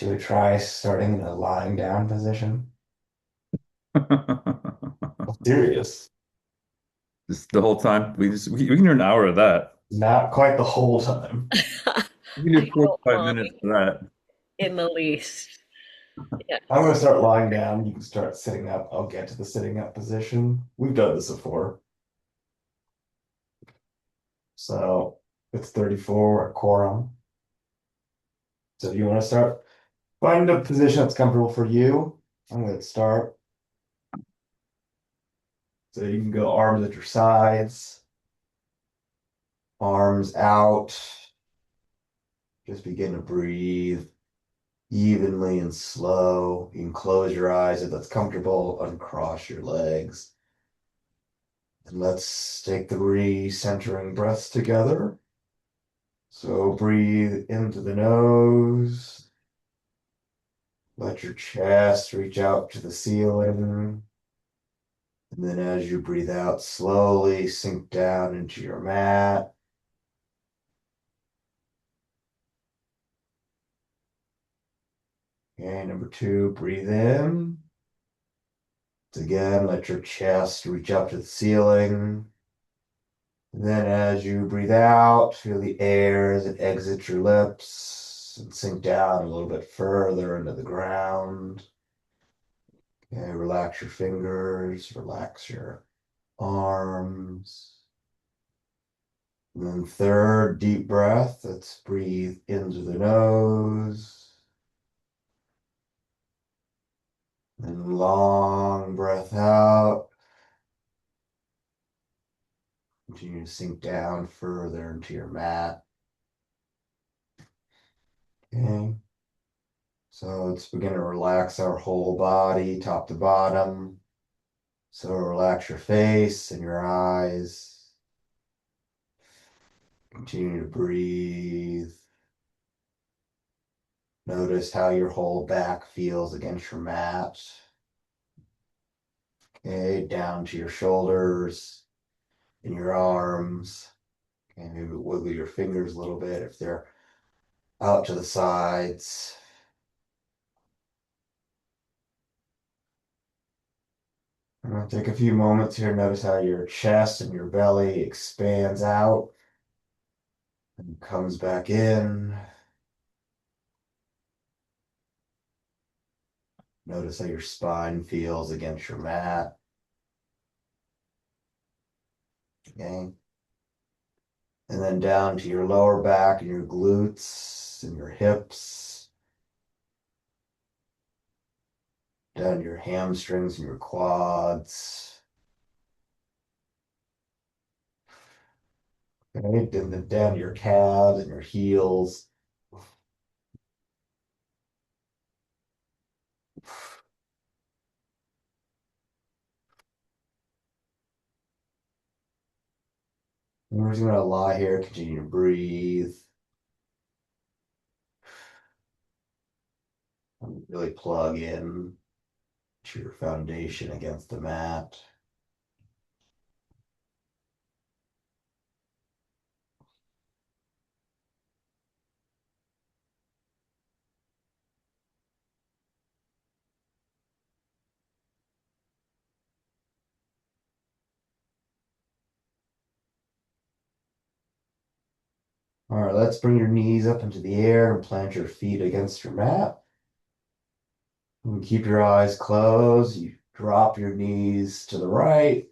Should we try starting in a lying down position? Serious. Just the whole time. We can do an hour of that. Not quite the whole time. We can I do don't 45 minutes mind for that. in the least. I'm Yes. going to start lying down. You can start sitting up. I'll get to the sitting up position. We've done this before. So it's 34 at quorum. So if you want to start, find a position that's comfortable for you. I'm going to start. So you can go arms at your sides, arms out. Just begin to breathe evenly and slow. You can close your eyes if that's comfortable, uncross your legs. And let's take the recentering breaths together. So breathe into the nose. Let your chest reach out to the ceiling. And then as you breathe out, slowly sink down into your mat. Okay, number two, breathe in. Again, let your chest reach up to the ceiling. And then as you breathe out, feel the air as it exits your lips and sink down a little bit further into the ground. Okay, relax your fingers, relax your arms. And then third, deep breath. Let's breathe into the nose. And long breath out. Continue to sink down further into your mat. Okay. So let's begin to relax our whole body, top to bottom. So relax your face and your eyes. Continue to breathe. Notice how your whole back feels against your mat. Okay, down to your shoulders and your arms. Okay, maybe wiggle your fingers a little bit if they're out to the sides. I'm going to take a few moments here. Notice how your chest and your belly expands out and comes back in. Notice how your spine feels against your mat. Okay. And then down to your lower back and your glutes and your hips. Down to your hamstrings and your quads. Okay. And then down to your calves and your heels. And we're just going to lie here, continue to breathe. Really plug in to your foundation against the mat. All right, let's bring your knees up into the air and plant your feet against your mat. And keep your eyes closed. You drop your knees to the right.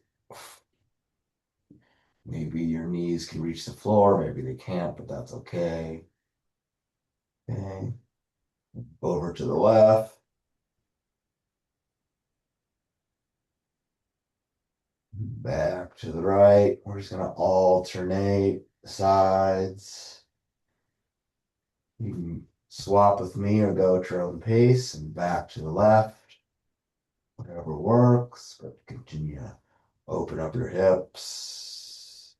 Maybe your knees can reach the floor, maybe they can't, but that's okay. Okay. Over to the left. Back to the right. We're just going to alternate sides. You can swap with me or go at your own pace and back to the left. Whatever works, but continue to open up your hips.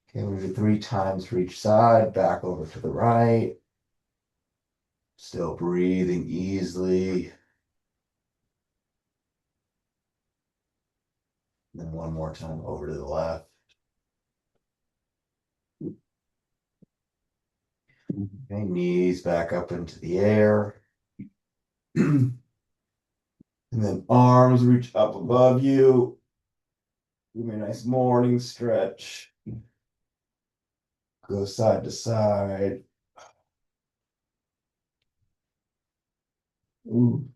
Okay, we do 3 times for each side, back over to the right. Still breathing easily. Then one more time over to the left. Okay, knees back up into the air. And then arms reach up above you. Give me a nice morning stretch. Go side to side. Ooh.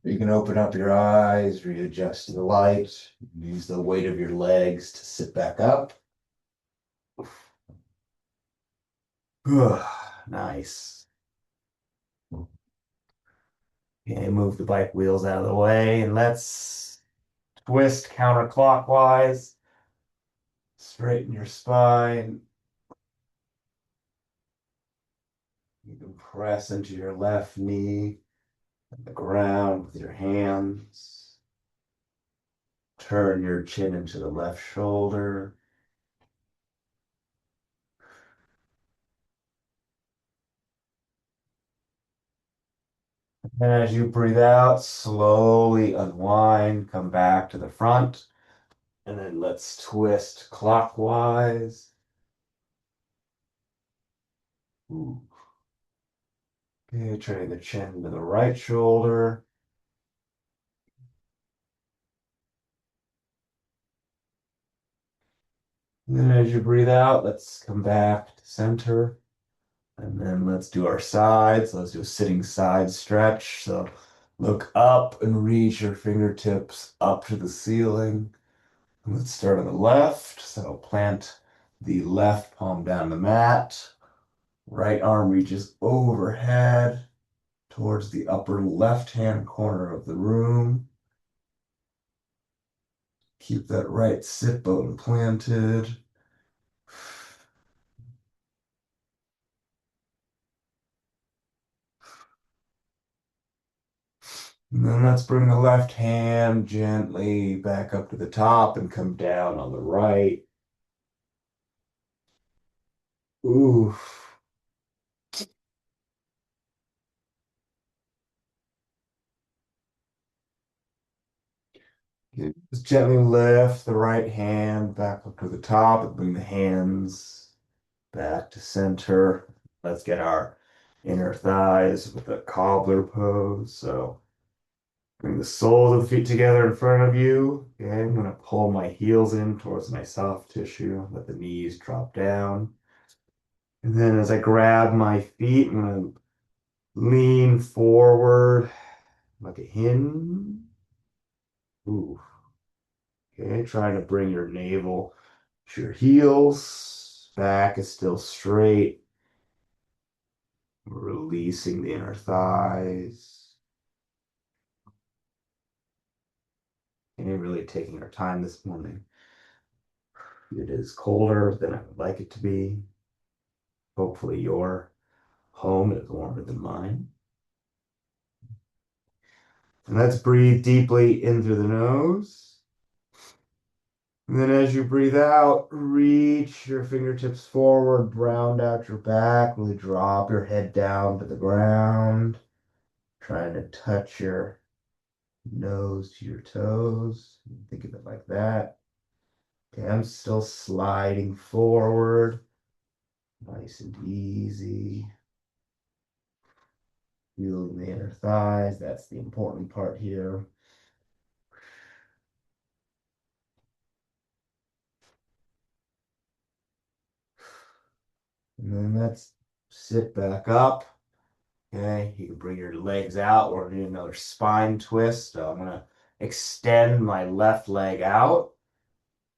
You can open up your eyes, readjust to the light, use the weight of your legs to sit back up. Nice. Okay, move the bike wheels out of the way and let's twist counterclockwise. Straighten your spine. You can press into your left knee at the ground with your hands. Turn your chin into the left shoulder. And as you breathe out, slowly unwind, come back to the front. And then let's twist clockwise. Ooh. Okay, turning the chin to the right shoulder. And then as you breathe out, let's come back to center. And then let's do our sides. Let's do a sitting side stretch. So look up and reach your fingertips up to the ceiling. And let's start on the left. So plant the left palm down the mat. Right arm reaches overhead towards the upper left-hand corner of the room. Keep that right sit bone planted. And then let's bring the left hand gently back up to the top and come down on the right. Ooh. Just gently lift the right hand back up to the top and bring the hands back to center. Let's get our inner thighs with a cobbler pose. So bring the soles of the feet together in front of you. Okay, I'm going to pull my heels in towards my soft tissue. Let the knees drop down. And then as I grab my feet, I'm going to lean forward like a hinge. Ooh. Okay, trying to bring your navel to your heels. Back is still straight. Releasing the inner thighs. And really taking our time this morning. It is colder than I would like it to be. Hopefully your home is warmer than mine. And let's breathe deeply in through the nose. And then as you breathe out, reach your fingertips forward, round out your back, really drop your head down to the ground. Trying to touch your nose to your toes. Think of it like that. Okay, I'm still sliding forward. Nice and easy. Feeling the inner thighs. That's the important part here. And then let's sit back up. Okay, you can bring your legs out. We're gonna do another spine twist. So I'm gonna extend my left leg out,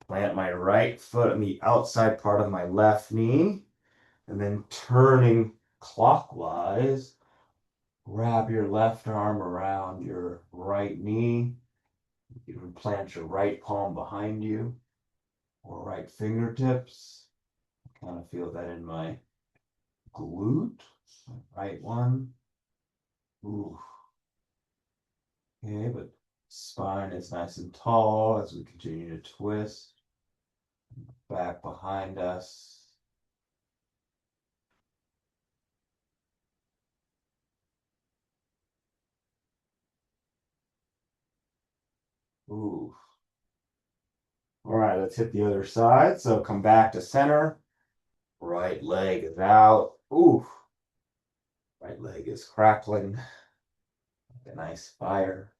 plant my right foot on the outside part of my left knee, and then turning clockwise, wrap your left arm around your right knee. You can plant your right palm behind you or right fingertips. Kind of feel that in my glute. Right one. Ooh. Okay, but spine is nice and tall as we continue to twist. Back behind us. Ooh. All right, let's hit the other side. So come back to center. Right leg is out. Ooh, right leg is crackling. Like a nice fire.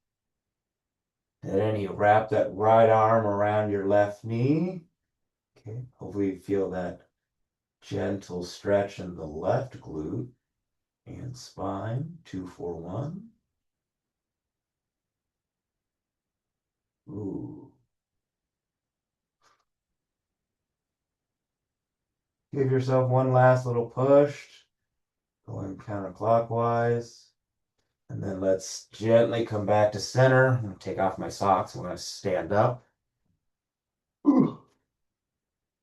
And then you wrap that right arm around your left knee. Okay, hopefully you feel that gentle stretch in the left glute and spine. 2 4 1. Ooh. Give yourself one last little push, going counterclockwise. And then let's gently come back to center. I'm going to take off my socks. I'm going to stand up. Ooh.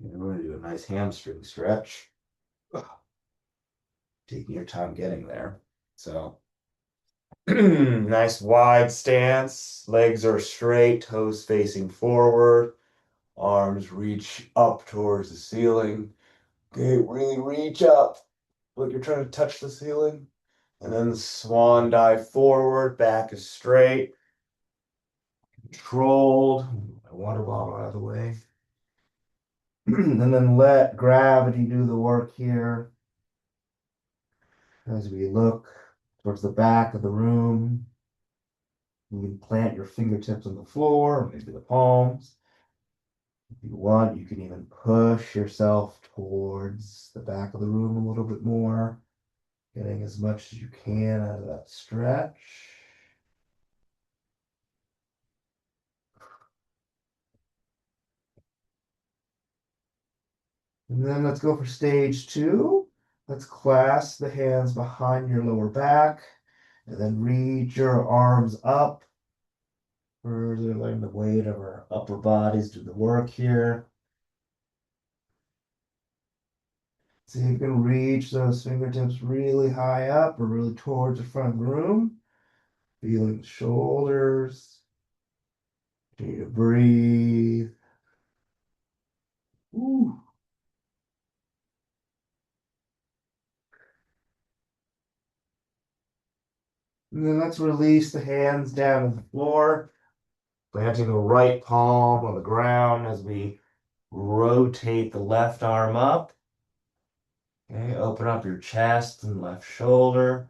And we're going to do a nice hamstring stretch. Taking your time getting there. So, nice wide stance. Legs are straight, toes facing forward. Arms reach up towards the ceiling. Okay, really reach up. Like you're trying to touch the ceiling. And then the swan dive forward, back is straight. Controlled. My water bottle out of the way. And then let gravity do the work here as we look towards the back of the room. You can plant your fingertips on the floor, or maybe the palms. If you want, you can even push yourself towards the back of the room a little bit more, getting as much as you can out of that stretch. And then let's go for stage 2. Let's clasp the hands behind your lower back and then reach your arms up, further letting the weight of our upper bodies do the work here. See if you can reach those fingertips really high up or really towards the front of the room. Feeling the shoulders. Continue to breathe. Ooh. And then let's release the hands down to the floor, planting the right palm on the ground as we rotate the left arm up. Okay, open up your chest and left shoulder.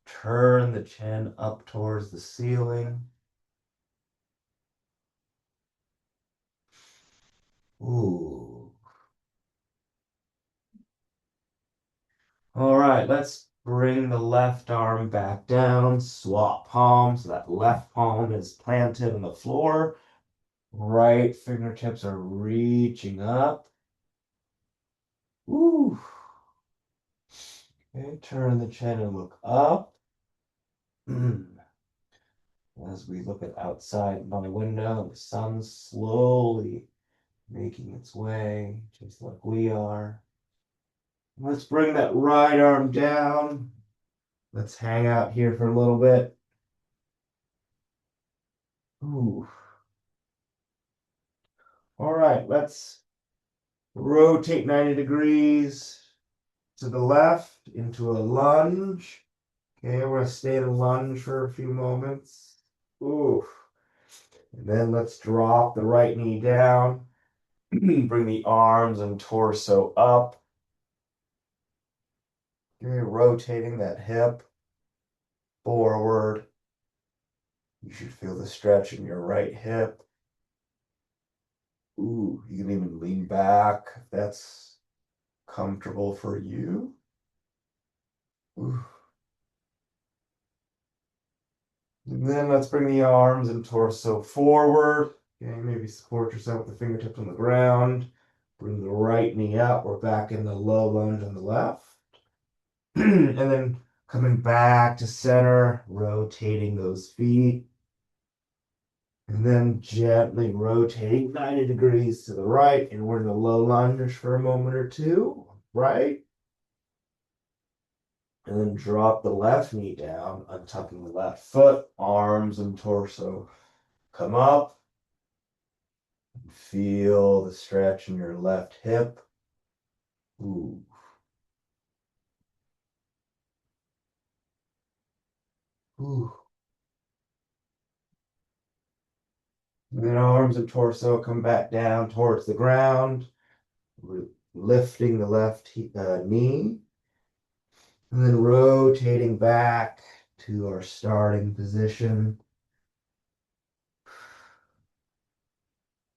Turn the chin up towards the ceiling. Ooh. All right, let's bring the left arm back down. Swap palms. So that left palm is planted on the floor. Right fingertips are reaching up. Ooh. Okay, turn the chin and look up. As we look at outside my window, the sun's slowly making its way, just like we are. Let's bring that right arm down. Let's hang out here for a little bit. Ooh. All right, let's rotate 90 degrees to the left into a lunge. Okay, we're gonna stay in a lunge for a few moments. Ooh. And then let's drop the right knee down. Bring the arms and torso up. Okay, rotating that hip forward. You should feel the stretch in your right hip. Ooh, you can even lean back if that's comfortable for you. Ooh. And then let's bring the arms and torso forward. Okay, maybe support yourself with the fingertips on the ground. Bring the right knee up. We're back in the low lunge on the left. And then coming back to center, rotating those feet. And then gently rotating 90 degrees to the right. And we're in the low lunge for a moment or two. Right. And then drop the left knee down, untucking the left foot, arms and torso come up. Feel the stretch in your left hip. Ooh. Ooh. And then arms and torso come back down towards the ground. lifting the left knee, and then rotating back to our starting position,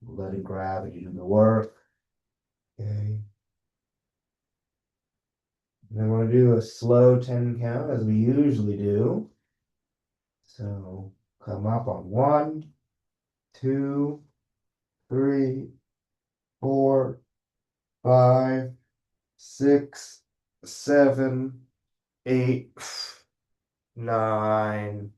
letting gravity do the work. Okay. And then we're going to do a slow 10 count as we usually do. So come up on 1, 2, 3, 4, 5, 6, 7, 8, 9,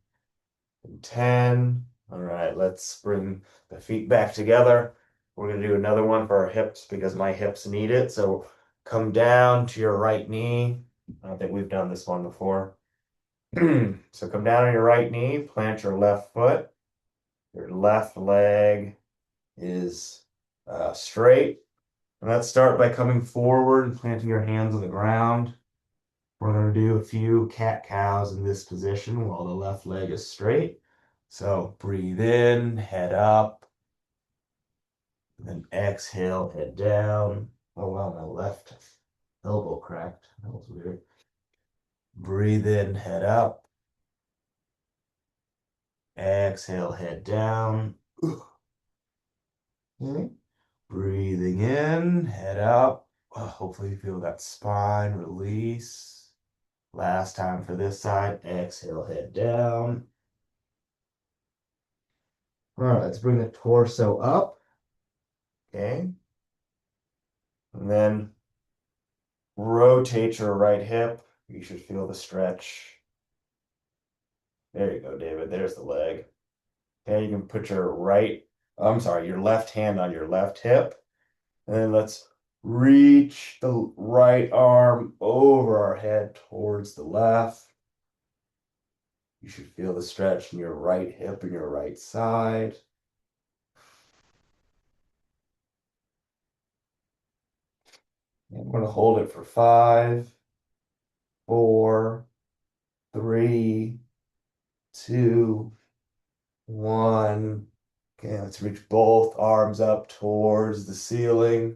and 10. All right, let's bring the feet back together. We're going to do another one for our hips because my hips need it. So come down to your right knee. I don't think we've done this one before. So come down on your right knee, plant your left foot. Your left leg is straight. And let's start by coming forward and planting your hands on the ground. We're going to do a few cat-cows in this position while the left leg is straight. So breathe in, head up, and then exhale, head down. Oh, wow, my left elbow cracked. That was weird. Breathe in, head up. Exhale, head down. Okay. Breathing in, head up. Hopefully you feel that spine release. Last time for this side. Exhale, head down. All right, let's bring the torso up. Okay. And then rotate your right hip. You should feel the stretch. There you go, David. There's the leg. Okay, you can put your left hand on your left hip. And then let's reach the right arm over our head towards the left. You should feel the stretch in your right hip and your right side. And we're going to hold it for 5, 4, 3, 2, 1. Okay, let's reach both arms up towards the ceiling.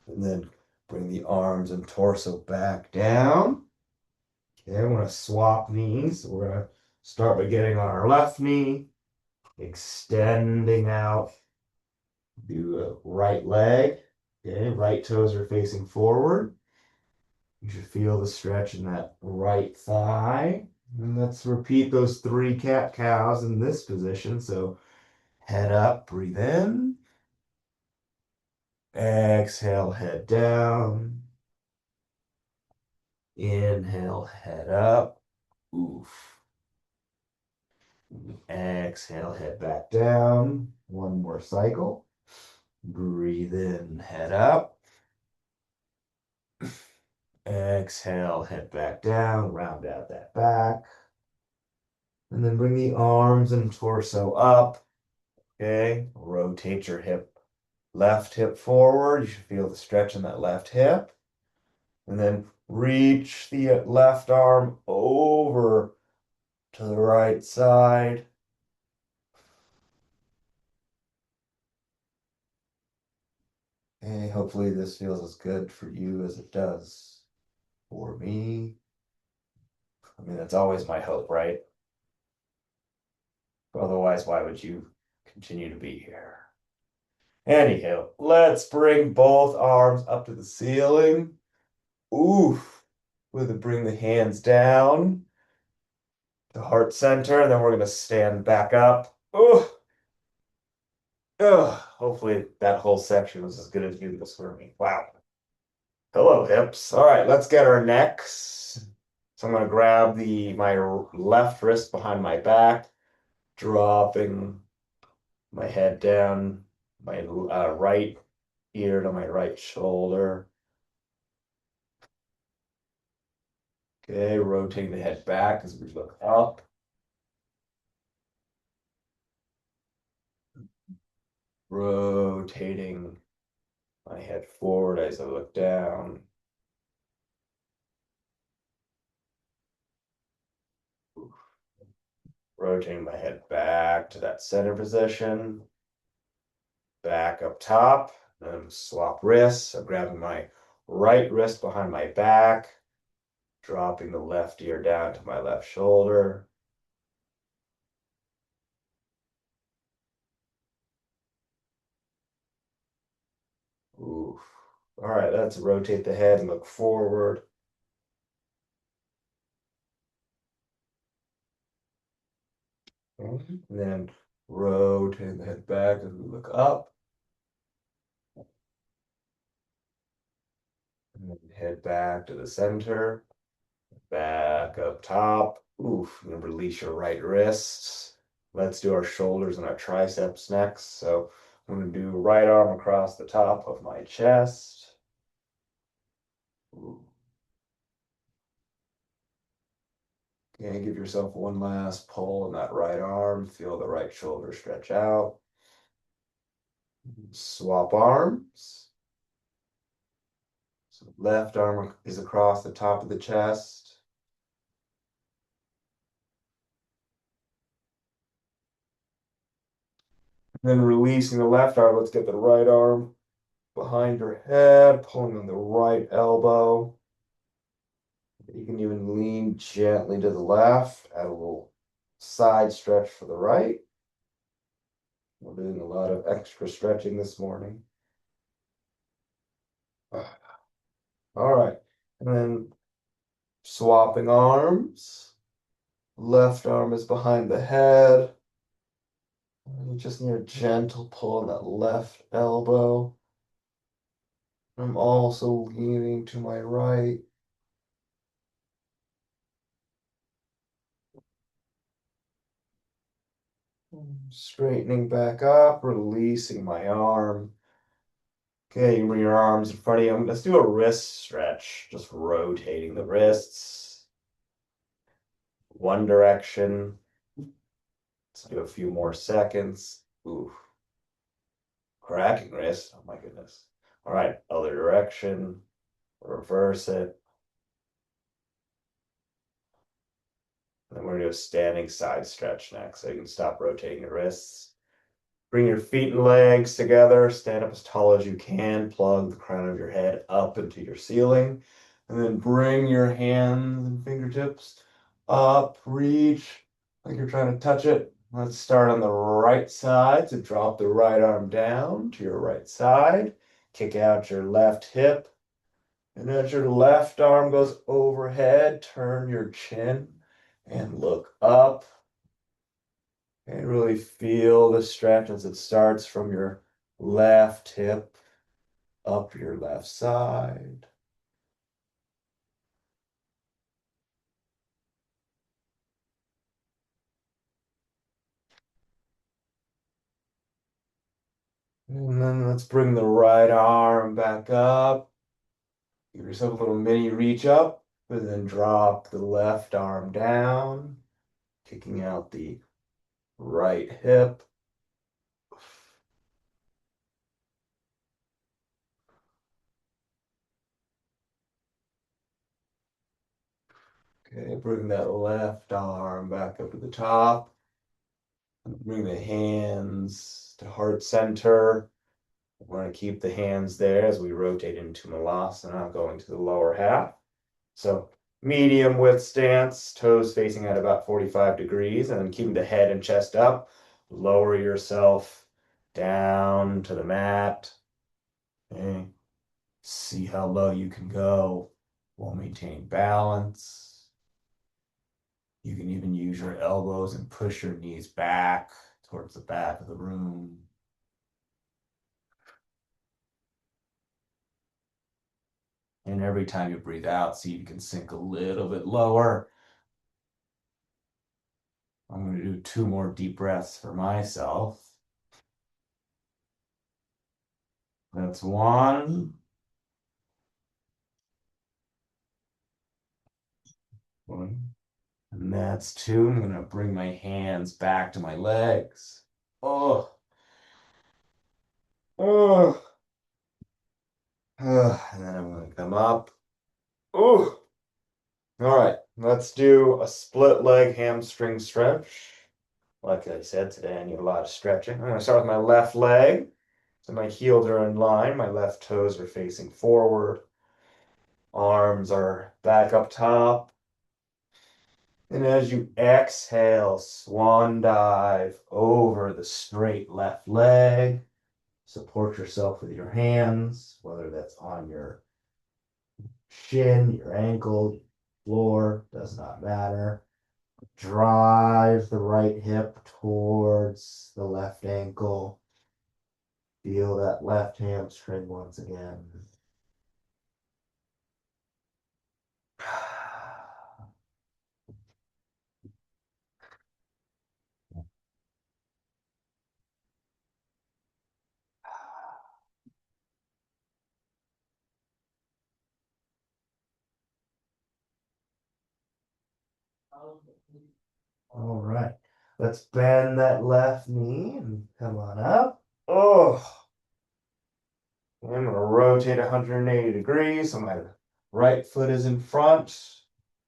And then bring the arms and torso back down. Okay, we're going to swap knees. We're going to start by getting on our left knee, extending out. Do a right leg. Okay, right toes are facing forward. You should feel the stretch in that right thigh. And let's repeat those 3 cat-cows in this position. So head up, breathe in. Exhale, head down. Inhale, head up. Oof. Exhale, head back down. One more cycle. Breathe in, head up. Exhale, head back down, round out that back. And then bring the arms and torso up. Okay, rotate your left hip forward. You should feel the stretch in that left hip. And then reach the left arm over to the right side. Okay, hopefully this feels as good for you as it does for me. I mean, that's always my hope, right? Otherwise, why would you continue to be here? Anyhow, let's bring both arms up to the ceiling. Oof. We'll bring the hands down to heart center, and then we're going to stand back up. Ooh. Ugh. Hopefully that whole section was as good as you this for me. Wow. Hello, hips. All right, let's get our necks. So I'm going to grab my left wrist behind my back, dropping my head down, my right ear to my right shoulder. Okay, rotating the head back as we look up. Rotating my head forward as I look down. Rotating my head back to that center position. Back up top. Swap wrists. I'm grabbing my right wrist behind my back, dropping the left ear down to my left shoulder. Oof. All right, let's rotate the head and look forward. And then rotate the head back as we look up. And then head back to the center. Back up top. Oof, and then release your right wrists. Let's do our shoulders and our triceps next. So I'm going to do right arm across the top of my chest. Ooh. Okay, give yourself one last pull in that right arm. Feel the right shoulder stretch out. Swap arms. So left arm is across the top of the chest. Then releasing the left arm, let's get the right arm behind your head, pulling on the right elbow. You can even lean gently to the left, add a little side stretch for the right. We're doing a lot of extra stretching this morning. All right, and then swapping arms. Left arm is behind the head. And you just need a gentle pull on that left elbow. I'm also leaning to my right. Straightening back up, releasing my arm. Okay, you bring your arms in front of you. Let's do a wrist stretch, just rotating the wrists. One direction. Let's do a few more seconds. Ooh, cracking wrist. Oh my goodness. All right, other direction. Reverse it. And then we're gonna do a standing side stretch next. So you can stop rotating your wrists. Bring your feet and legs together. Stand up as tall as you can. Plug the crown of your head up into your ceiling. And then bring your hands and fingertips up. Reach like you're trying to touch it. Let's start on the right side. So drop the right arm down to your right side. Kick out your left hip. And as your left arm goes overhead, turn your chin and look up. And really feel the stretch as it starts from your left hip up your left side. And then let's bring the right arm back up. Give yourself a little mini reach up, and then drop the left arm down, kicking out the right hip. Okay, bring that left arm back up to the top. Bring the hands to heart center. We're going to keep the hands there as we rotate into Malasana, going to the lower half. So medium width stance, toes facing at about 45 degrees, and then keeping the head and chest up. Lower yourself down to the mat. Okay. See how low you can go while maintaining balance. You can even use your elbows and push your knees back towards the back of the room. And every time you breathe out, see if you can sink a little bit lower. I'm going to do 2 more deep breaths for myself. That's 1. And that's 2. I'm going to bring my hands back to my legs. Oh, oh. And then I'm going to come up. Oh, all right. Let's do a split leg hamstring stretch. Like I said today, I need a lot of stretching. I'm going to start with my left leg. So my heels are in line, my left toes are facing forward, arms are back up top. And as you exhale, swan dive over the straight left leg. Support yourself with your hands, whether that's on your shin, your ankle, floor, does not matter. Drive the right hip towards the left ankle. Feel that left hamstring once again. All right. Let's bend that left knee and come on up. Oh, I'm going to rotate 180 degrees. So my right foot is in front.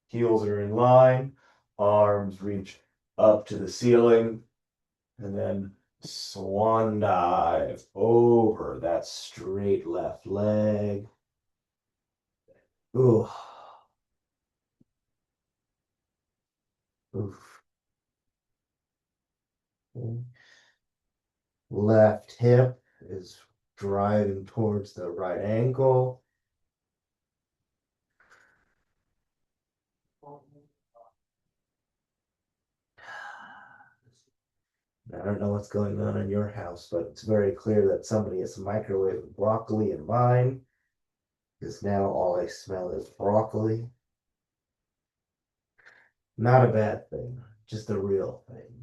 Heels are in line. Arms reach up to the ceiling. And then swan dive over that straight left leg. Ooh. Oof. Left hip is driving towards the right ankle. I don't know what's going on in your house, but it's very clear that somebody has microwaved broccoli in mine, because now all I smell is broccoli. Not a bad thing, just a real thing.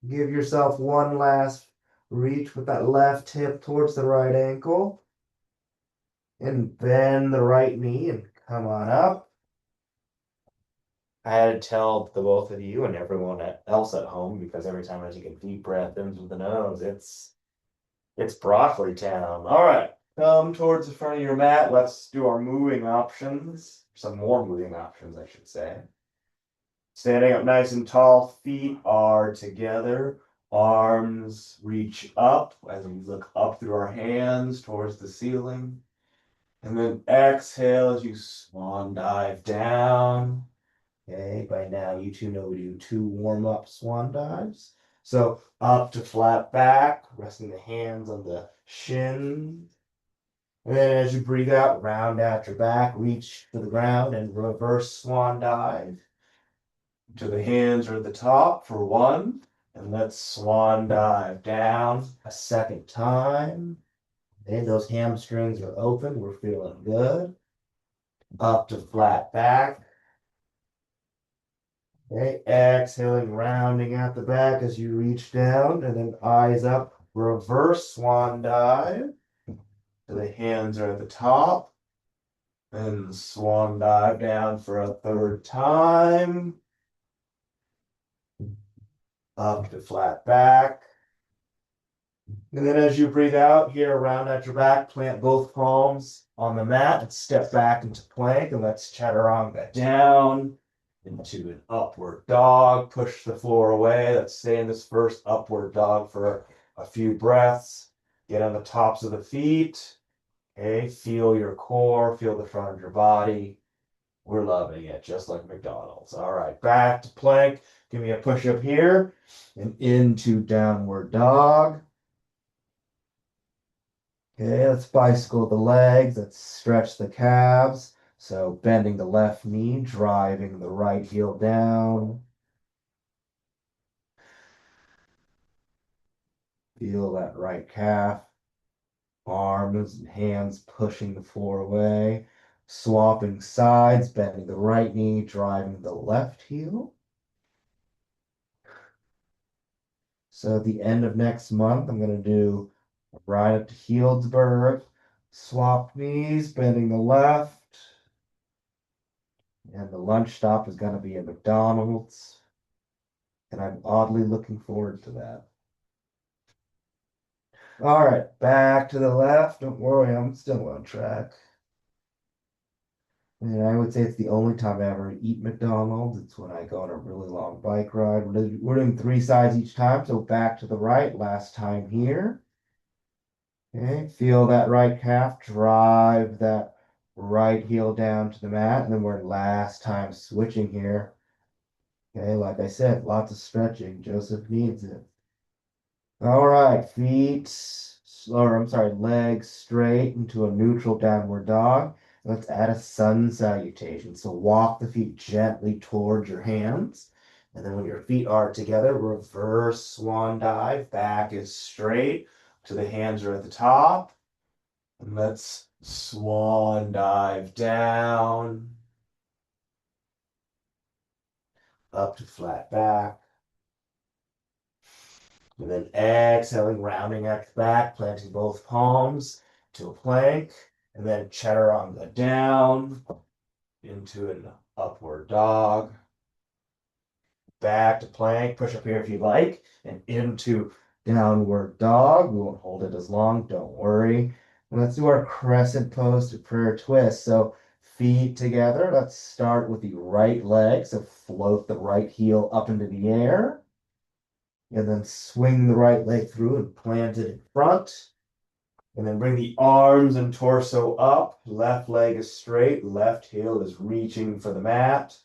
Give yourself one last reach with that left hip towards the right ankle, and bend the right knee and come on up. I had to tell the both of you and everyone else at home, because every time I take a deep breath in through the nose, it's broccoli town. All right, come towards the front of your mat. Let's do our moving options. Some more moving options, I should say. Standing up nice and tall, feet are together. Arms reach up as we look up through our hands towards the ceiling. And then exhale as you swan dive down. Okay, by now you two know we do 2 warm-up swan dives. So up to flat back, resting the hands on the shins. And then as you breathe out, round out your back, reach to the ground and reverse swan dive. To the hands or at the top for 1. And let's swan dive down a second time. And those hamstrings are open. We're feeling good. Up to flat back. Okay, exhaling, rounding out the back as you reach down, and then eyes up, reverse swan dive. So the hands are at the top, and swan dive down for a third time. Up to flat back. And then as you breathe out here, round at your back, plant both palms on the mat and step back into plank, and let's chaturanga down into an upward dog. Push the floor away. Let's stay in this first upward dog for a few breaths. Get on the tops of the feet. Okay, feel your core, feel the front of your body. We're loving it, just like McDonald's. All right, back to plank. Give me a push up here and into downward dog. Okay, let's bicycle the legs. Let's stretch the calves. So bending the left knee, driving the right heel down. Feel that right calf. Arms and hands pushing the floor away. Swapping sides, bending the right knee, driving the left heel. So at the end of next month, I'm going to do a ride up to Healdsburg. Swap knees, bending the left. And the lunch stop is going to be at McDonald's. And I'm oddly looking forward to that. All right, back to the left. Don't worry, I'm still on track. And I would say it's the only time I ever eat McDonald's. It's when I go on a really long bike ride. We're doing 3 sides each time. So back to the right, last time here. Okay, feel that right calf, drive that right heel down to the mat, and then we're last time switching here. Okay, like I said, lots of stretching. Joseph needs it. All right, or I'm sorry, legs straight into a neutral downward dog. Let's add a sun salutation. So walk the feet gently towards your hands. And then when your feet are together, reverse swan dive. Back is straight to the hands are at the top. And let's swan dive down, up to flat back. And then exhaling, rounding at the back, planting both palms to a plank. And then chaturanga down into an upward dog. Back to plank, push up here if you like, and into downward dog. We won't hold it as long, don't worry. And let's do our crescent pose to prayer twist. So feet together. Let's start with the right leg. So float the right heel up into the air. And then swing the right leg through and plant it in front. And then bring the arms and torso up. Left leg is straight, left heel is reaching for the mat,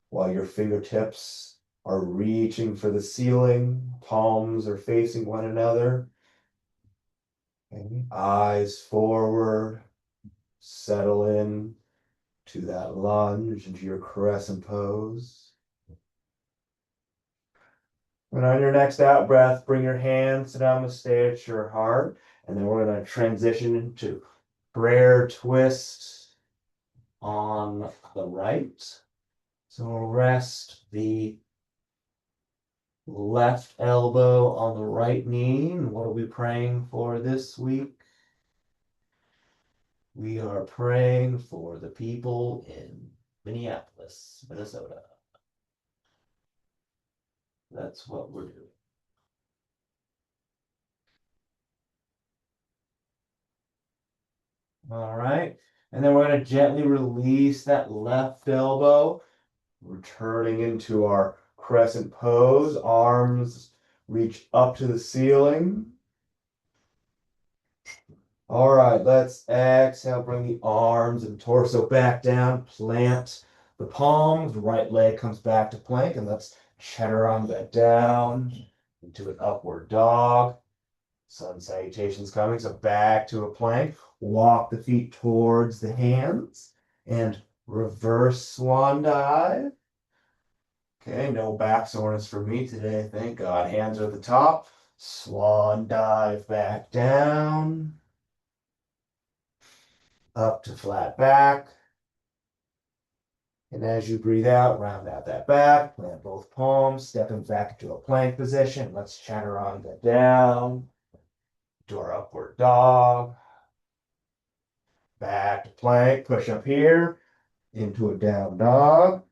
while your fingertips are reaching for the ceiling. Palms are facing one another. Okay. Eyes forward. Settle in to that lunge, into your crescent pose. And on your next out breath, bring your hands to namaste at your heart. And then we're going to transition into prayer twist on the right. So we'll rest the left elbow on the right knee. And what are we praying for this week? We are praying for the people in Minneapolis, Minnesota. That's what we're doing. All right. And then we're going to gently release that left elbow, returning into our crescent pose. Arms reach up to the ceiling. All right, let's exhale, bring the arms and torso back down, plant the palms, right leg comes back to plank, and let's chaturanga down into an upward dog. Sun salutation's coming, so back to a plank. Walk the feet towards the hands and reverse swan dive. Okay, no back soreness for me today, thank God. Hands are at the top. Swan dive back down, up to flat back. And as you breathe out, round out that back, plant both palms, stepping back into a plank position. Let's chaturanga down to our upward dog. Back to plank, push up here into a down dog.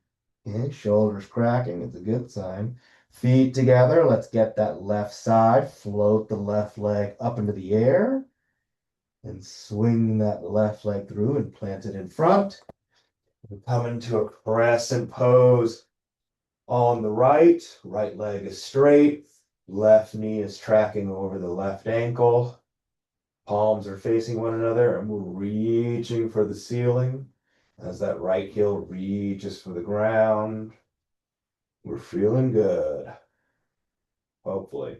Okay, shoulders cracking, it's a good sign. Feet together, let's get that left side, float the left leg up into the air and swing that left leg through and plant it in front. We come into a crescent pose on the right. Right leg is straight, left knee is tracking over the left ankle. Palms are facing one another, and we're reaching for the ceiling as that right heel reaches for the ground. We're feeling good, hopefully.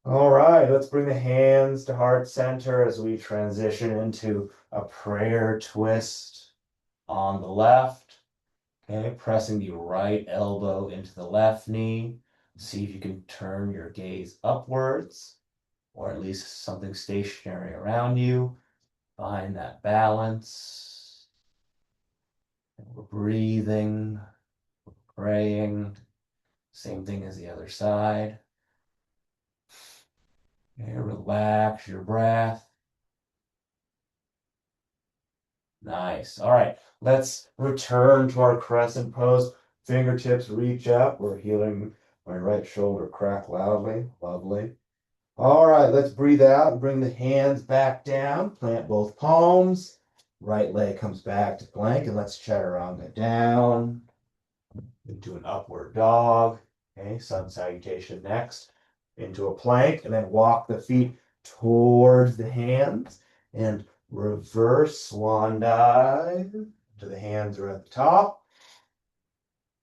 All right, let's bring the hands to heart center as we transition into a prayer twist on the left. Okay, pressing the right elbow into the left knee. See if you can turn your gaze upwards, or at least something stationary around you. Find that balance. And we're breathing, praying. Same thing as the other side. Okay, relax your breath. Nice. All right, let's return to our crescent pose. Fingertips reach up. We're healing my right shoulder crack loudly. Lovely. All right, let's breathe out and bring the hands back down. Plant both palms. Right leg comes back to plank, and let's chaturanga down into an upward dog. Okay, sun salutation next. Into a plank, and then walk the feet towards the hands and reverse swan dive to the hands are at the top.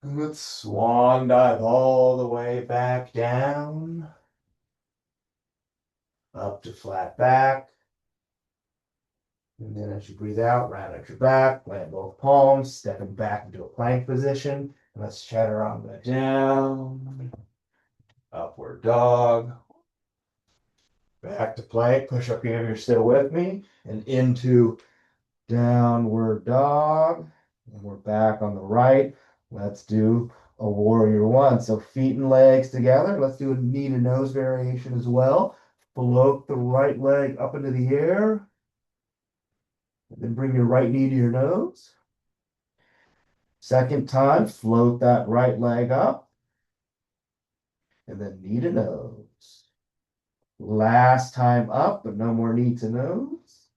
And let's swan dive all the way back down, up to flat back. And then as you breathe out, round out your back, plant both palms, stepping back into a plank position. And let's chaturanga down, upward dog, back to plank, push up here if you're still with me, and into downward dog. And we're back on the right. Let's do a warrior one. So feet and legs together. Let's do a knee to nose variation as well. Float the right leg up into the air. And then bring your right knee to your nose. Second time, float that right leg up. And then knee to nose. Last time up, but no more knee to nose.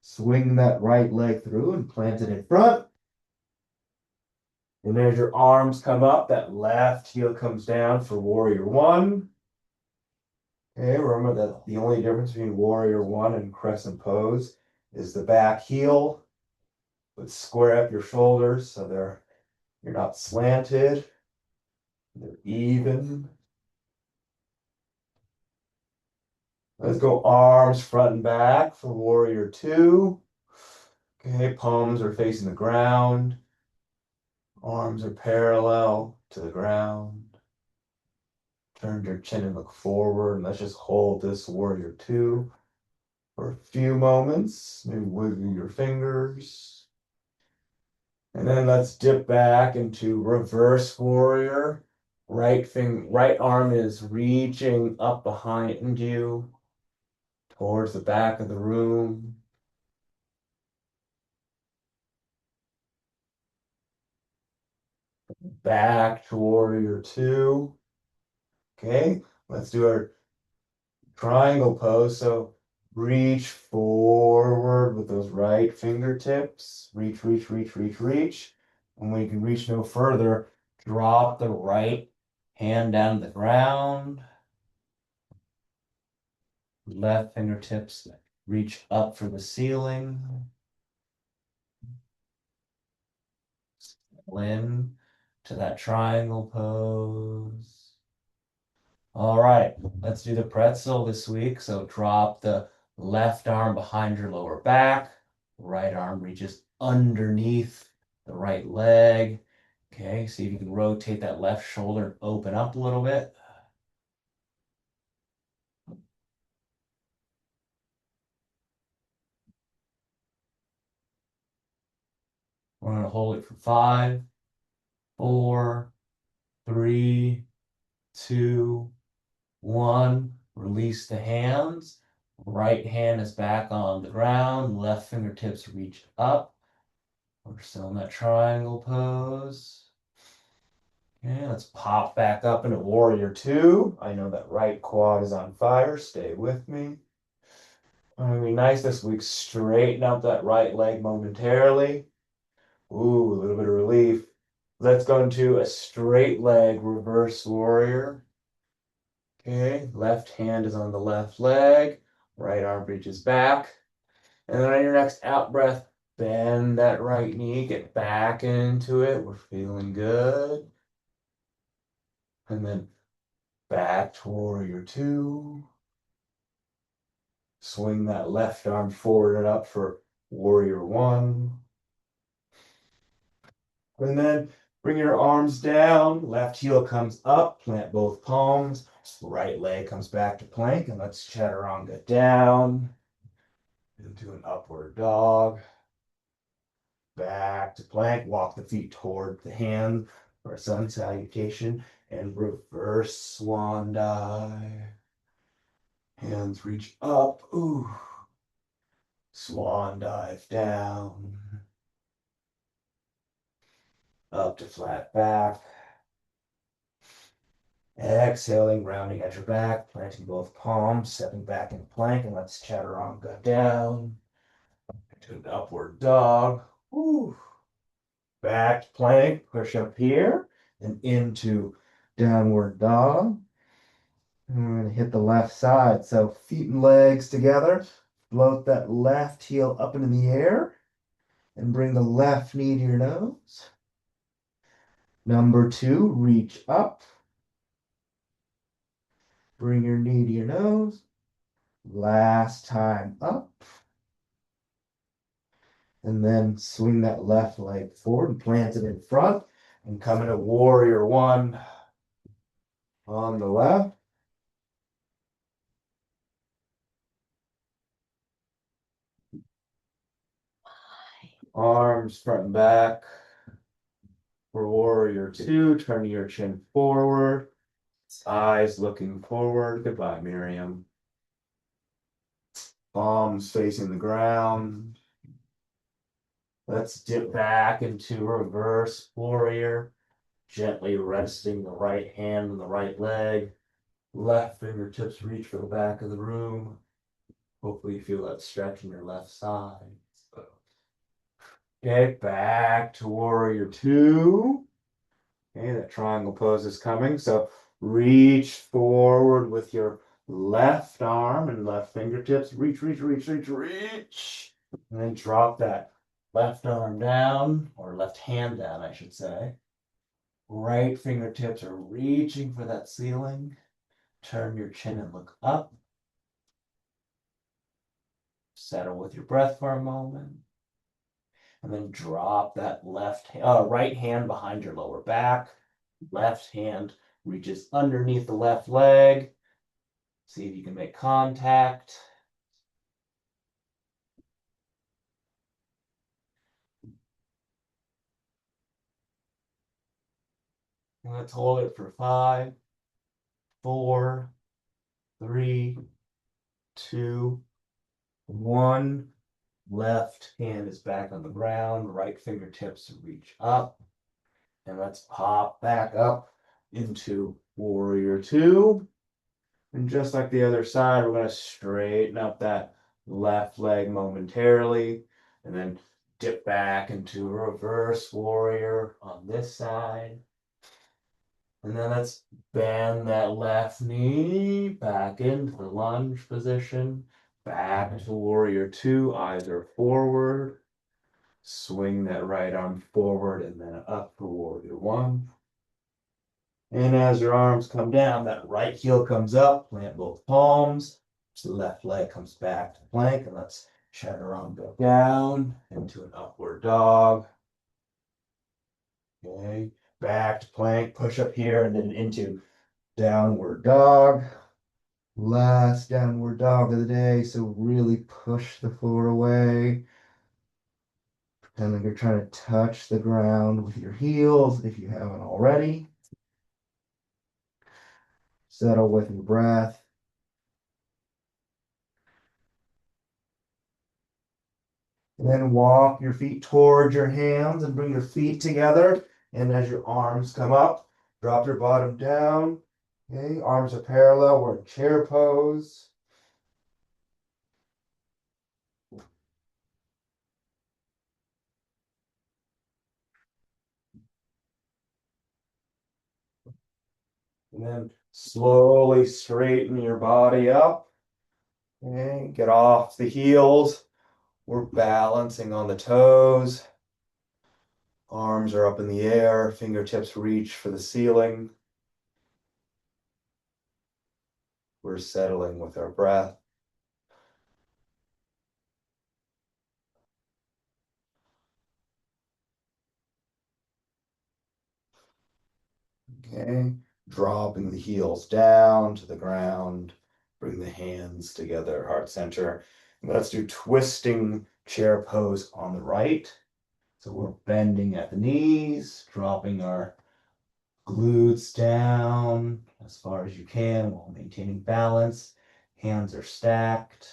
Swing that right leg through and plant it in front. And as your arms come up, that left heel comes down for warrior one. Okay, remember that the only difference between warrior one and crescent pose is the back heel. But square up your shoulders so you're not slanted. They're even. Let's go arms front and back for warrior two. Okay, palms are facing the ground. Arms are parallel to the ground. Turn your chin and look forward. And let's just hold this warrior two for a few moments. Maybe wiggle your fingers. And then let's dip back into reverse warrior. Right arm is reaching up behind you towards the back of the room. Back to warrior two. Okay, let's do our triangle pose. So reach forward with those right fingertips. Reach, reach, reach, reach, reach. And when you can reach no further, drop the right hand down to the ground. Left fingertips reach up for the ceiling. In to that triangle pose. All right, let's do the pretzel this week. So drop the left arm behind your lower back. Right arm reaches underneath the right leg. Okay, see if you can rotate that left shoulder and open up a little bit. We're going to hold it for 5, 4, 3, 2, 1. Release the hands. Right hand is back on the ground. Left fingertips reach up. We're still in that triangle pose. Okay, let's pop back up into warrior two. I know that right quad is on fire. Stay with me. It'll be nice this week. Straighten up that right leg momentarily. Ooh, a little bit of relief. Let's go into a straight leg reverse warrior. Okay, left hand is on the left leg. Right arm reaches back. And then on your next out breath, bend that right knee, get back into it. We're feeling good. And then back to warrior two. Swing that left arm forward and up for warrior one. And then bring your arms down. Left heel comes up, plant both palms. Right leg comes back to plank. And let's chaturanga down into an upward dog. Back to plank, walk the feet toward the hand for a sun salutation and reverse swan dive. Hands reach up, ooh. Swan dive down. Up to flat back. Exhaling, rounding at your back, planting both palms, stepping back in plank, and let's chaturanga down to an upward dog. Ooh. Back to plank, push up here, and into downward dog. And we're gonna hit the left side. So feet and legs together. Float that left heel up into the air and bring the left knee to your nose. Number two, reach up. Bring your knee to your nose. Last time up. And then swing that left leg forward and plant it in front. And come into warrior one on the left. Arms front and back. For warrior two, turning your chin forward. Eyes looking forward. Goodbye, Miriam. Palms facing the ground. Let's dip back into reverse warrior. Gently resting the right hand on the right leg. Left fingertips reach for the back of the room. Hopefully you feel that stretch in your left side. Okay, back to warrior two. Okay, that triangle pose is coming. So reach forward with your left arm and left fingertips. Reach, reach, reach, reach, reach. And then drop that left arm down, or left hand down, I should say. Right fingertips are reaching for that ceiling. Turn your chin and look up. Settle with your breath for a moment. And then drop that right hand behind your lower back. Left hand reaches underneath the left leg. See if you can make contact. Let's hold it for 5, 4, 3, 2, 1. Left hand is back on the ground. Right fingertips reach up. And let's pop back up into warrior two. And just like the other side, we're going to straighten up that left leg momentarily and then dip back into reverse warrior on this side. And then let's bend that left knee back into the lunge position. Back to warrior two, eyes are forward. Swing that right arm forward and then up for warrior one. And as your arms come down, that right heel comes up, plant both palms. So the left leg comes back to plank, and let's chaturanga go down into an upward dog. Okay, back to plank, push up here, and then into downward dog. Last downward dog of the day, so really push the floor away. And then you're trying to touch the ground with your heels if you haven't already. Settle with your breath. And then walk your feet towards your hands and bring your feet together. And as your arms come up, drop your bottom down. Okay, arms are parallel. We're in chair pose. And then slowly straighten your body up. Okay, get off the heels. We're balancing on the toes. Arms are up in the air, fingertips reach for the ceiling. We're settling with our breath. Okay, dropping the heels down to the ground. Bring the hands together, heart center. Let's do twisting chair pose on the right. So we're bending at the knees, dropping our glutes down as far as you can while maintaining balance. Hands are stacked.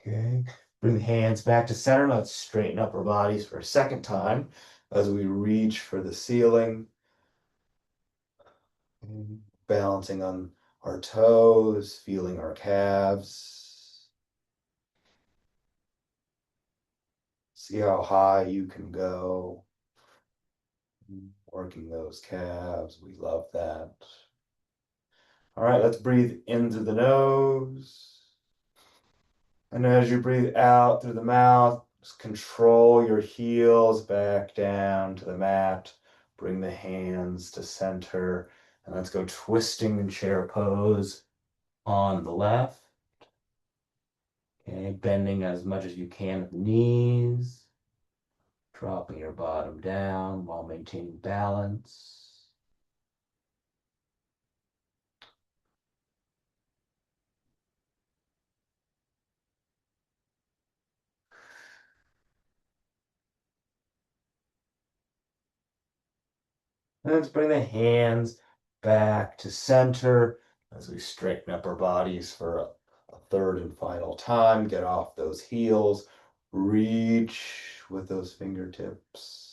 Okay, bring the hands back to center. Let's straighten up our bodies for a second time as we reach for the ceiling. Balancing on our toes, feeling our calves. See how high you can go. Working those calves. We love that. All right, let's breathe in through the nose. And as you breathe out through the mouth, just control your heels back down to the mat. Bring the hands to center. And let's go twisting in chair pose on the left. Okay, bending as much as you can at the knees. Dropping your bottom down while maintaining balance. And let's bring the hands back to center as we straighten up our bodies for a third and final time. Get off those heels. Reach with those fingertips.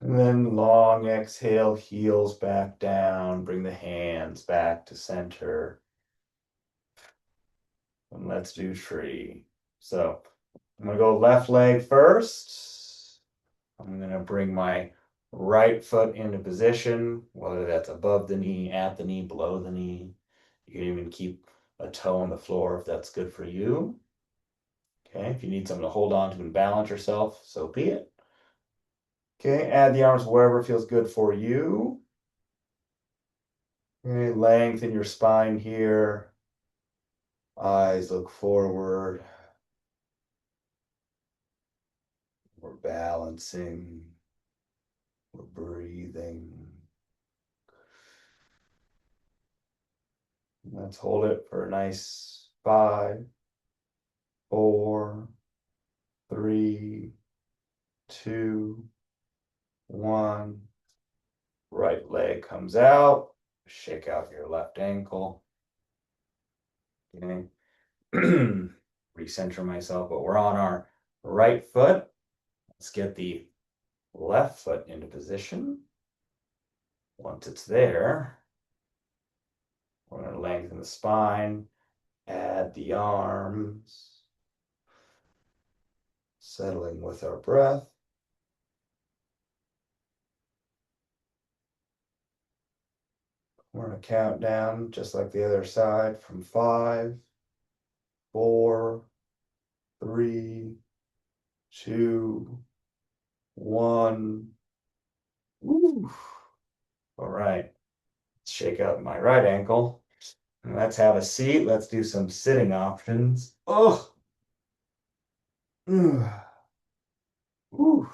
And then long exhale, heels back down. Bring the hands back to center. And let's do tree. So I'm going to go left leg first. I'm going to bring my right foot into position, whether that's above the knee, at the knee, below the knee. You can even keep a toe on the floor if that's good for you. Okay, if you need something to hold on to and balance yourself, so be it. Okay, add the arms wherever feels good for you. Okay, lengthen your spine here. Eyes look forward. We're balancing. We're breathing. Let's hold it for a nice 5, 4, 3, 2, 1. Right leg comes out. Shake out your left ankle. Okay. Recenter myself, but we're on our right foot. Let's get the left foot into position. Once it's there, we're going to lengthen the spine, add the arms, settling with our breath. We're going to count down just like the other side from 5, 4, 3, 2, 1. Woo. All right. Let's shake out my right ankle. And let's have a seat. Let's do some sitting options. Oh. Ooh. Ooh.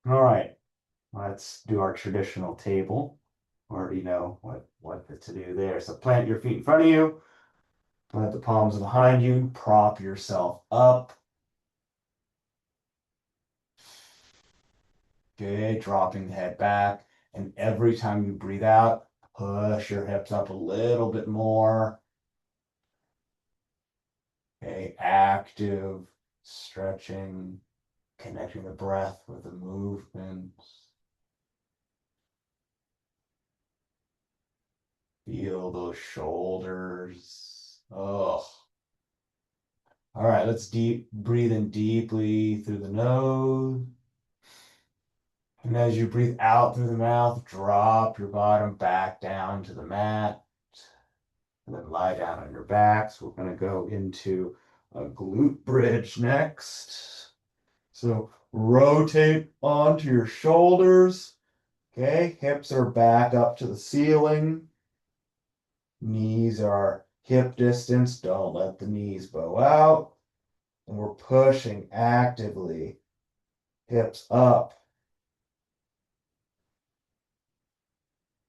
All right. Let's do our traditional table. Already know what to do there. So plant your feet in front of you. Plant the palms behind you. Prop yourself up. Good. Dropping the head back. And every time you breathe out, push your hips up a little bit more. Okay. Active stretching, connecting the breath with the movements. Feel those shoulders. Oh. All right, let's breathe in deeply through the nose. And as you breathe out through the mouth, drop your bottom back down to the mat. And then lie down on your back. So we're going to go into a glute bridge next. So rotate onto your shoulders. Okay, hips are back up to the ceiling. Knees are hip distance. Don't let the knees bow out. And we're pushing actively. Hips up.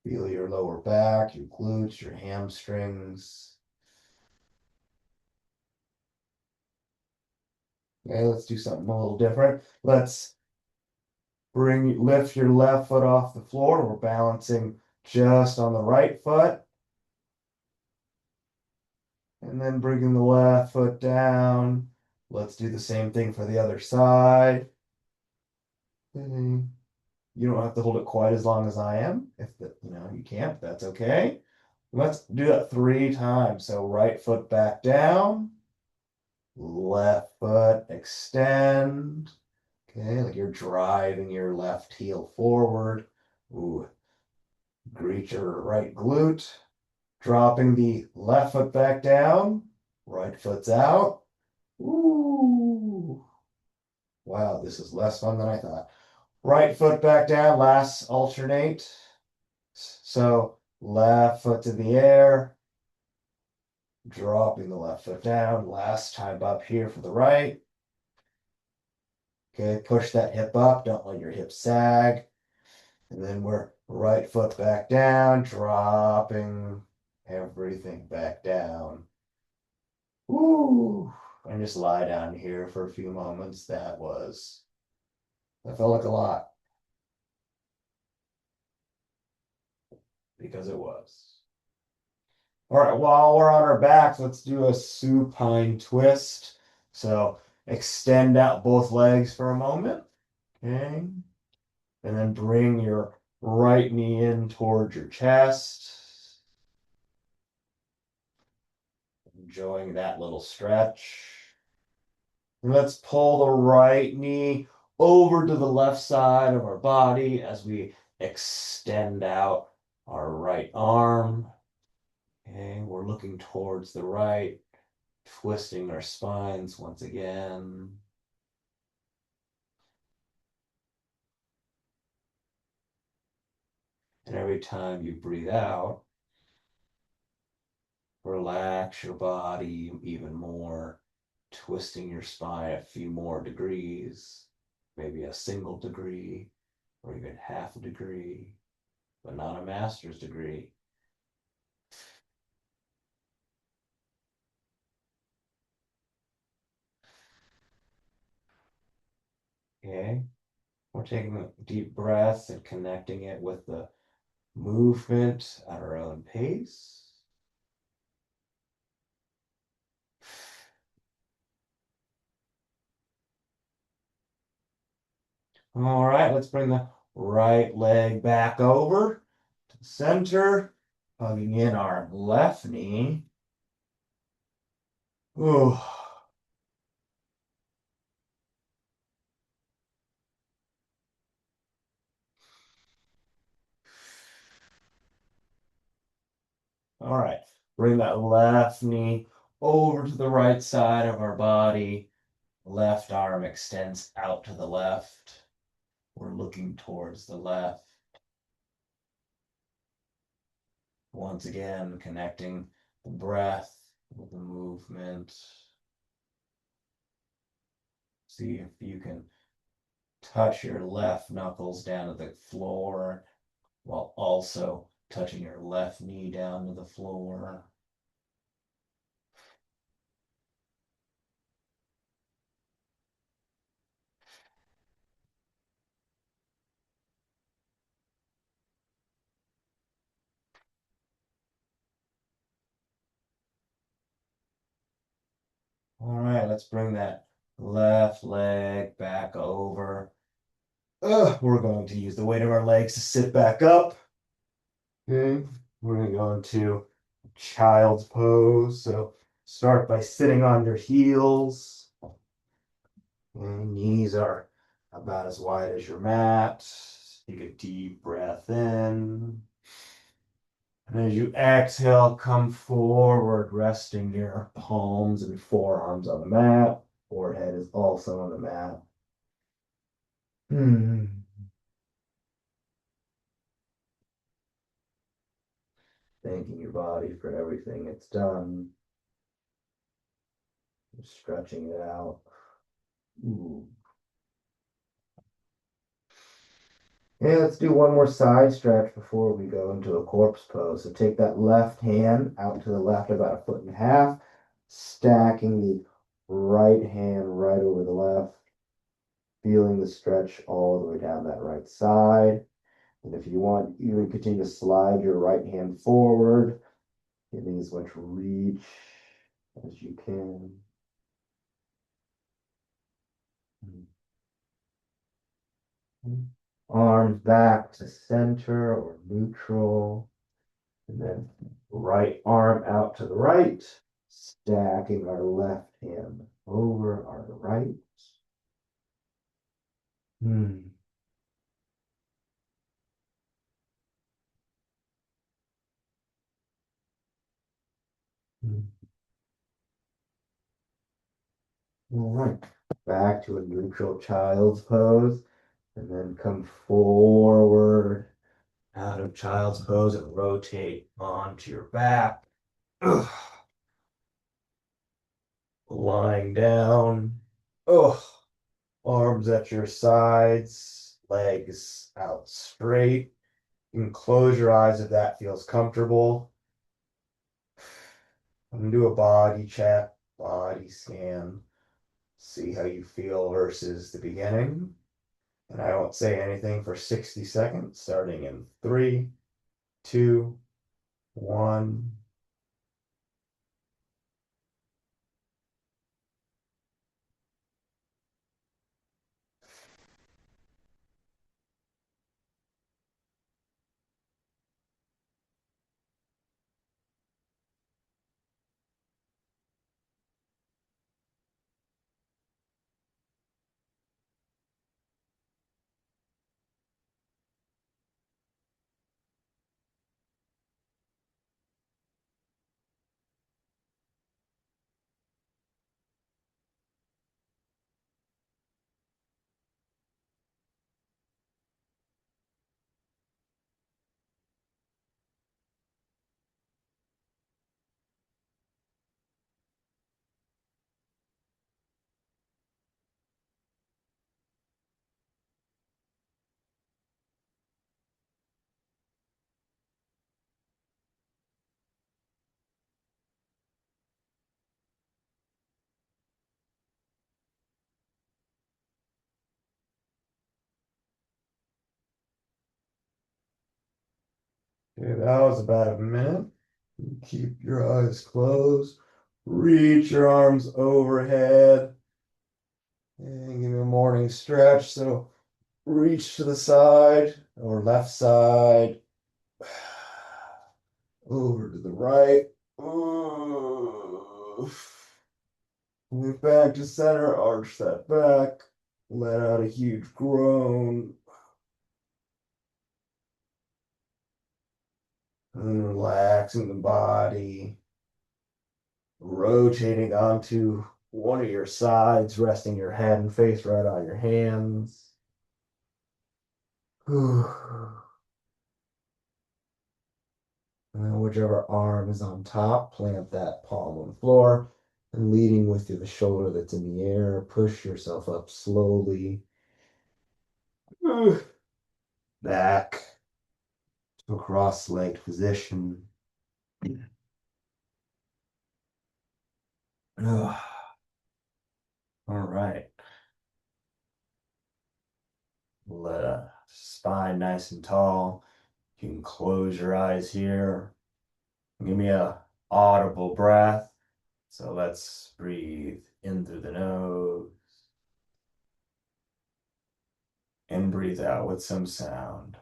Feel your lower back, your glutes, your hamstrings. Okay, let's do something a little different. Let's lift your left foot off the floor. We're balancing just on the right foot. And then bringing the left foot down. Let's do the same thing for the other side. You don't have to hold it quite as long as I am. If you can't, that's okay. Let's do that 3 times. So right foot back down, left foot extend. Okay, like you're driving your left heel forward. Ooh, greet your right glute. Dropping the left foot back down, right foot's out. Ooh, wow, this is less fun than I thought. Right foot back down, last alternate. So left foot to the air, dropping the left foot down. Last time up here for the right. Okay, push that hip up. Don't let your hip sag. And then we're right foot back down, dropping everything back down. Woo! And just lie down here for a few moments. That felt like a lot because it was. All right, while we're on our backs, let's do a supine twist. So extend out both legs for a moment. Okay. And then bring your right knee in towards your chest. Enjoying that little stretch. And let's pull the right knee over to the left side of our body as we extend out our right arm. Okay, we're looking towards the right, twisting our spines once again. And every time you breathe out, relax your body even more, twisting your spine a few more degrees, maybe a single degree or even half a degree, but not a master's degree. Okay, we're taking deep breaths and connecting it with the movement at our own pace. All right, let's bring the right leg back over to the center, hugging in our left knee. Ooh. All right, bring that left knee over to the right side of our body. Left arm extends out to the left. We're looking towards the left. Once again, connecting the breath with the movement. See if you can touch your left knuckles down to the floor while also touching your left knee down to the floor. All right, let's bring that left leg back over. We're going to use the weight of our legs to sit back up. Okay, we're going to go into child's pose. So start by sitting on your heels. And knees are about as wide as your mat. Take a deep breath in. And as you exhale, come forward, resting your palms and forearms on the mat. Forehead is also on the mat. Thanking your body for everything it's done. Stretching it out. Ooh. Okay, let's do one more side stretch before we go into a corpse pose. So take that left hand out to the left about 1.5 feet, stacking the right hand right over the left, feeling the stretch all the way down that right side. And if you want, you can continue to slide your right hand forward, giving as much reach as you can. Arms back to center or neutral. And then right arm out to the right, stacking our left hand over our right. Hmm. All right, back to a neutral child's pose, and then come forward out of child's pose and rotate onto your back. Ugh. Lying down. Oh, arms at your sides, legs out straight. You can close your eyes if that feels comfortable. I'm gonna do a body check, body scan, see how you feel versus the beginning. And I won't say anything for 60 seconds, starting in three, two, one. Okay, that was about a minute. Keep your eyes closed. Reach your arms overhead and give me a morning stretch. So reach to the side or left side, over to the right. Move back to center, arch that back, let out a huge groan, and relaxing the body, rotating onto one of your sides, resting your head and face right on your hands. And then whichever arm is on top, plant that palm on the floor. And leading with the shoulder that's in the air, push yourself up slowly. Back to a cross-legged position. All right. Let spine nice and tall. You can close your eyes here. Give me a audible breath. So let's breathe in through the nose and breathe out with some sound.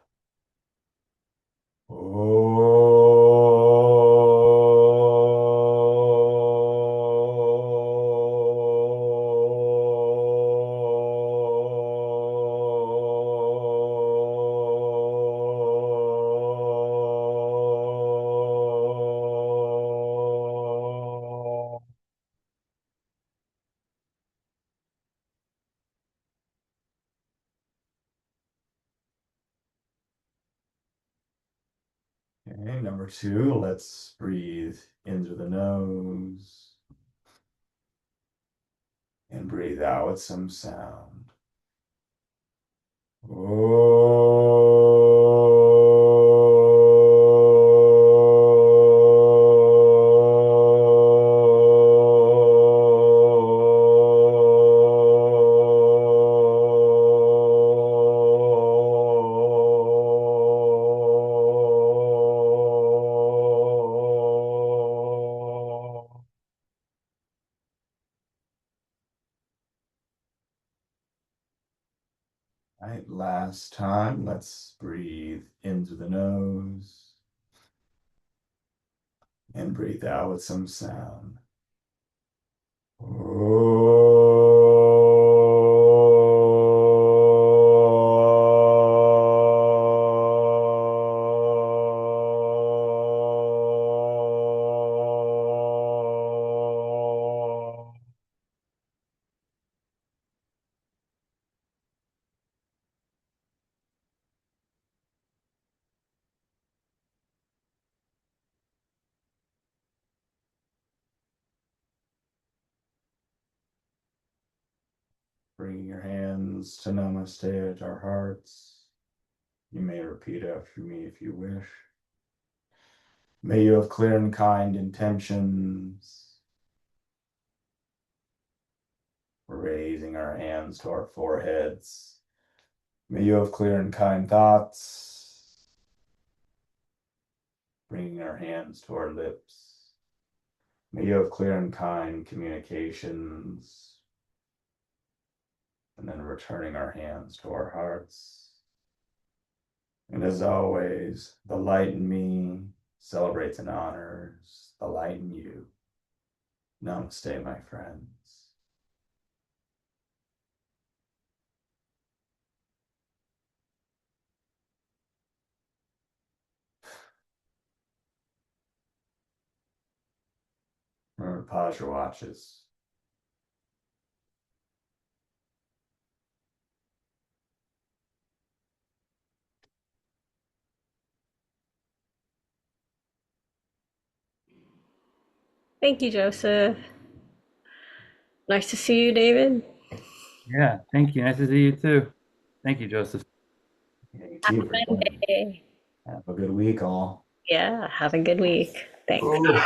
Okay, number two, let's breathe in through the nose and breathe out with some sound. All right, last time, let's breathe into the nose and breathe out with some sound. Bringing your hands to Namaste at our hearts. You may repeat after me if you wish. May you have clear and kind intentions. Raising our hands to our foreheads. May you have clear and kind thoughts. Bringing our hands to our lips. May you have clear and kind communications. And then returning our hands to our hearts. And as always, the light in me celebrates and honors the light in you. Namaste, my friends. Remember, pause your watches. Thank you, Joseph. Nice to see you, David. Yeah, thank you. Nice to see you too. Thank you, Joseph. Thank you Happy for joining. Monday. Have a good week, all. Yeah, have a good week. Thanks. Ooh.